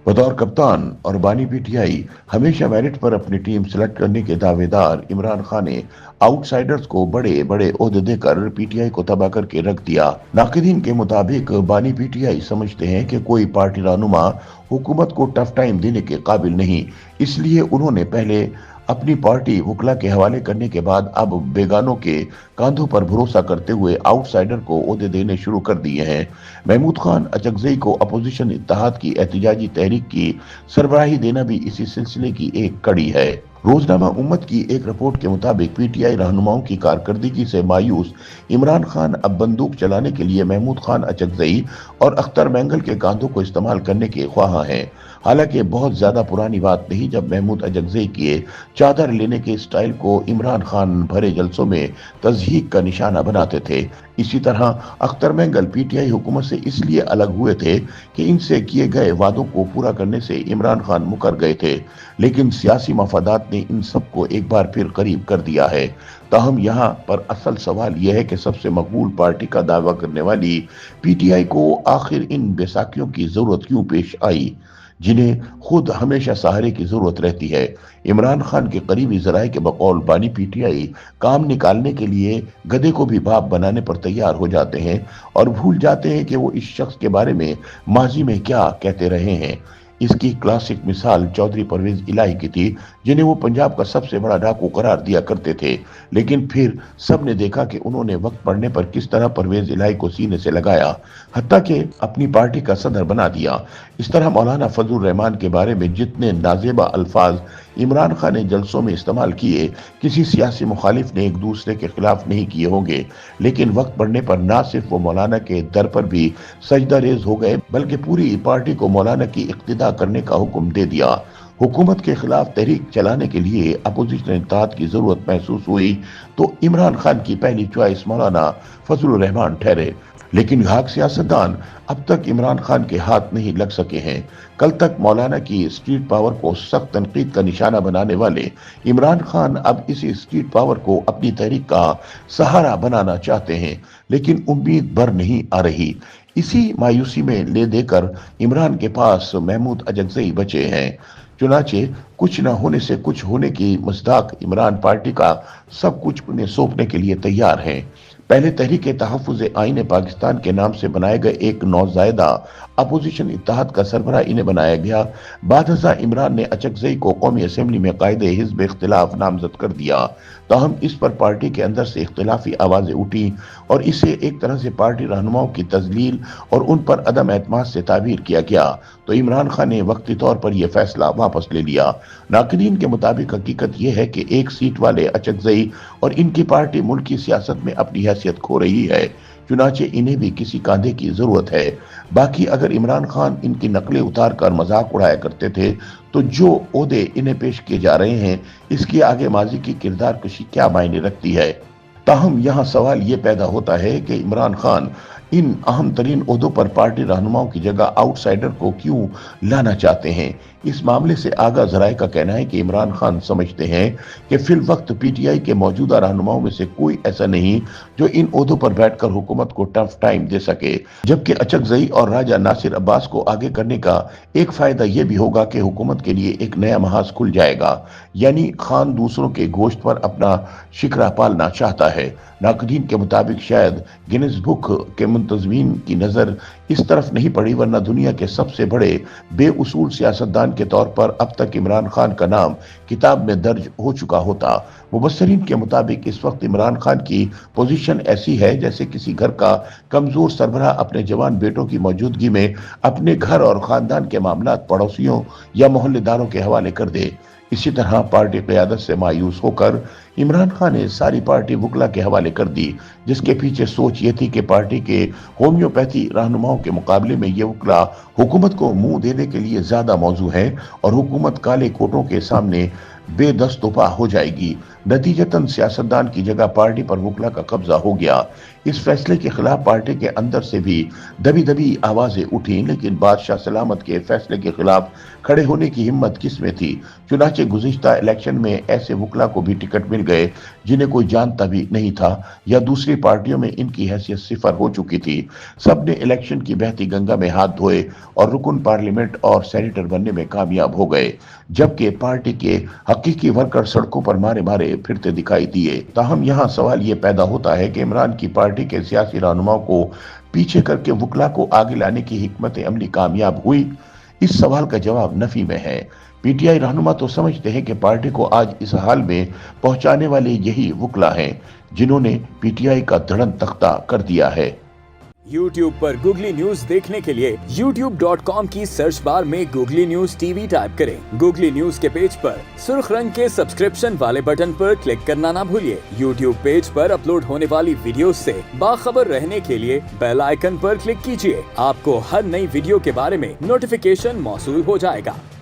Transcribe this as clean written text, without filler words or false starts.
बतौर कप्तान और बानी पीटीआई हमेशा मेरिट पर अपनी टीम सेलेक्ट करने के दावेदार इमरान खान ने आउटसाइडर्स को बड़े बड़े ओहदे देकर पीटीआई को तबाह करके रख दिया। नाक़िदीन के मुताबिक बानी पीटीआई समझते हैं कि कोई पार्टी रहनुमा हुकूमत को टफ टाइम देने के काबिल नहीं, इसलिए उन्होंने पहले अपनी पार्टी वकला के हवाले करने के बाद अब बेगानों के कांधों पर भरोसा करते हुए आउटसाइडर को ओहदे देने शुरू कर दिए हैं। महमूद खान अचकजई को अपोजिशन इत्तेहाद की एहतजाजी तहरीक की सरबराही देना भी इसी सिलसिले की एक कड़ी है। रोजनामा उम्मत की एक रिपोर्ट के मुताबिक पीटीआई रहनुमाओं की कारकर्दगी से मायूस इमरान खान अब बंदूक चलाने के लिए महमूद खान अचकजई और अख्तर मैंगल के कांधों को इस्तेमाल करने के ख्वाह हैं। हालांकि बहुत ज्यादा पुरानी बात नहीं जब महमूद अचकजई के चादर लेने के स्टाइल को इमरान खान भरे जलसों में तज़हीक का निशाना बनाते थे। इसी तरह अख्तर मैंगल पीटीआई हुकूमत से इसलिए अलग हुए थे कि इनसे किए गए वादों को पूरा करने से इमरान खान मुकर गए थे, लेकिन सियासी मफादात ने इन सबको एक बार फिर करीब कर दिया है। ताहम यहाँ पर असल सवाल यह है कि सबसे मकबूल पार्टी का दावा करने वाली पीटीआई को आखिर इन बैसाखियों की जरूरत क्यों पेश आई, जिन्हें खुद हमेशा सहारे की जरूरत रहती है। इमरान खान के करीबी जराये के बकौल बानी पीटीआई काम निकालने के लिए गधे को भी बाप बनाने पर तैयार हो जाते हैं और भूल जाते हैं कि वो इस शख्स के बारे में माजी में क्या कहते रहे हैं। इसकी क्लासिक मिसाल चौधरी परवेज इलाही की थी, जिन्हें वो पंजाब का सबसे बड़ा डाकू करार दिया करते थे, लेकिन फिर सबने देखा कि उन्होंने वक्त पड़ने पर किस तरह परवेज इलाही को सीने से लगाया, हत्ता कि अपनी पार्टी का सदर बना दिया। इस तरह मौलाना फजलुर रहमान के बारे में जितने नाजेबा अल्फाज इमरान खान ने जलसों में इस्तेमाल किए, किसी सियासी मुखालिफ ने एक दूसरे के खिलाफ नहीं किए होंगे, लेकिन वक्त पड़ने पर ना सिर्फ वो मौलाना के दर पर भी सजदा रेज हो गए, बल्कि पूरी पार्टी को मौलाना की इक्तिदा करने का हुक्म दे दिया। हुकूमत के खिलाफ तहरीक चलाने के लिए अपोजिशन इत्तेहाद की जरूरत महसूस हुई तो इमरान खान की पहली चॉइस मौलाना फजलुर रहमान ठहरे, लेकिन घाक सियासतदान अब तक इमरान खान के हाथ नहीं लग सके हैं। कल तक मौलाना की स्ट्रीट पावर को सख्त तनकीद का निशाना बनाने वाले इमरान खान अब इसी स्ट्रीट पावर को अपनी तहरीक का सहारा बनाना चाहते हैं, लेकिन उम्मीद भर नहीं आ रही। इसी मायूसी में ले देकर इमरान के पास महमूद अचकजई बचे हैं। चुनाचे कुछ न होने से कुछ होने की मज़दाक इमरान पार्टी का सब कुछ उन्हें सौंपने के लिए तैयार हैं। पहले तहरीक तहफ़्फ़ुज़ आईन पाकिस्तान के नाम से बनाए गए एक नौज़ायदा अपोजिशन इत्तेहाद का सरबराह इन्हें बनाया गया। बादशाह इमरान ने अचकजई को कौमी असेंबली में कायदे हिज़्ब इख्तिलाफ नामजद कर दिया। ताहम इस पर पार्टी के अंदर से इख्तिलाफी आवाज़ें उठी और इसे एक तरह से पार्टी रहनुमाओं की तजलील और उन पर अदम एतमाद से ताबीर किया गया, तो इमरान खान ने वक्ती तौर पर यह फैसला वापस ले लिया। नाक़िदीन के मुताबिक हकीकत यह है कि एक सीट वाले अचकजई और इनकी पार्टी मुल्क की सियासत में अपनी हैसियत खो रही है, चुनाचे इन्हें भी किसी कांधे की जरूरत है। बाकी अगर इमरान खान इनकी नकलें उतार कर मजाक उड़ाया करते थे, तो जो ओहदे इन्हें पेश किए जा रहे हैं, इसके आगे माजी की किरदार कशी क्या मायने रखती है। ताहम यहाँ सवाल ये पैदा होता है कि इमरान खान इन अहम तरीन ओहदों पर पार्टी रहनुमाओं की जगह आउटसाइडर को क्यों लाना चाहते हैं। इस मामले से आगा जराये का कहना है कि इमरान खान समझते हैं कि फिल वक्त पीटीआई के मौजूदा रहनुमाओं में से कोई ऐसा नहीं जो इन ओहदों पर बैठकर हुकूमत को टफ टाइम दे सके, जबकि अचकजई और राजा नासिर अब्बास को आगे करने का एक फायदा यह भी होगा कि हुकूमत के लिए एक नया महाज खुल जाएगा, यानी खान दूसरों के गोश्त पर अपना शिकरा पालना चाहता है। नाक़िदीन के मुताबिक शायद गिनीज बुक के मुंतज़मीन की नज़र इस तरफ नहीं पड़ी, वरना दुनिया के सबसे बड़े बेउसूल सियासतदान के तौर पर अब तक इमरान खान का नाम किताब में दर्ज हो चुका होता। मुबस्सरीन के मुताबिक इस वक्त इमरान खान की पोजीशन ऐसी है जैसे किसी घर का कमजोर सरबराह अपने जवान बेटों की मौजूदगी में अपने घर और खानदान के मामलात पड़ोसियों या मोहल्लेदारों के हवाले कर दे। इसी तरह पार्टी क़यादत से मायूस होकर इमरान खान ने सारी पार्टी वकला के हवाले कर दी, जिसके पीछे सोच ये थी कि पार्टी के होम्योपैथी रहनुमाओं के मुकाबले में ये वकला हुकूमत को मुंह देने के लिए ज्यादा मौजू है और हुकूमत काले कोटों के सामने बेदस्तुपा हो जाएगी। नतीजतन सियासतदान की जगह पार्टी पर वकला का कब्जा हो गया। इस फैसले के खिलाफ पार्टी के अंदर से भी दबी दबी आवाजें उठी, लेकिन बादशाह सलामत के फैसले के खिलाफ खड़े होने की हिम्मत किस में थी। चुनाचे गुज़िश्ता इलेक्शन में ऐसे वकला को भी टिकट मिल गए जिन्हें कोई जानता भी नहीं था या दूसरी पार्टियों में इनकी हैसियत सिफर हो चुकी थी। सबने इलेक्शन की बहती गंगा में हाथ धोए और रुकन पार्लियामेंट और सेनेटर बनने में कामयाब हो गए, जबकि पार्टी के हकीकी वर्कर सड़कों पर मारे मारे फिरते दिखाई दिए। ताहम यहाँ सवाल ये पैदा होता है कि इमरान की पार्टी के सियासी रहनुमाओं को पीछे करके वकला को आगे लाने की हिकमत अमली कामयाब हुई? इस सवाल का जवाब नफी में है। पीटीआई रहनुमा तो समझते हैं कि पार्टी को आज इस हाल में पहुंचाने वाले यही वकला हैं जिन्होंने पीटीआई का धड़न तख्ता कर दिया है। YouTube पर गूगली न्यूज देखने के लिए youtube.com की सर्च बार में गूगली न्यूज टीवी टाइप करें। गूगली न्यूज के पेज पर सुर्ख रंग के सब्सक्रिप्शन वाले बटन पर क्लिक करना ना भूलिए। YouTube पेज पर अपलोड होने वाली वीडियोस से बाखबर रहने के लिए बेल आइकन पर क्लिक कीजिए। आपको हर नई वीडियो के बारे में नोटिफिकेशन मौसूल हो जाएगा।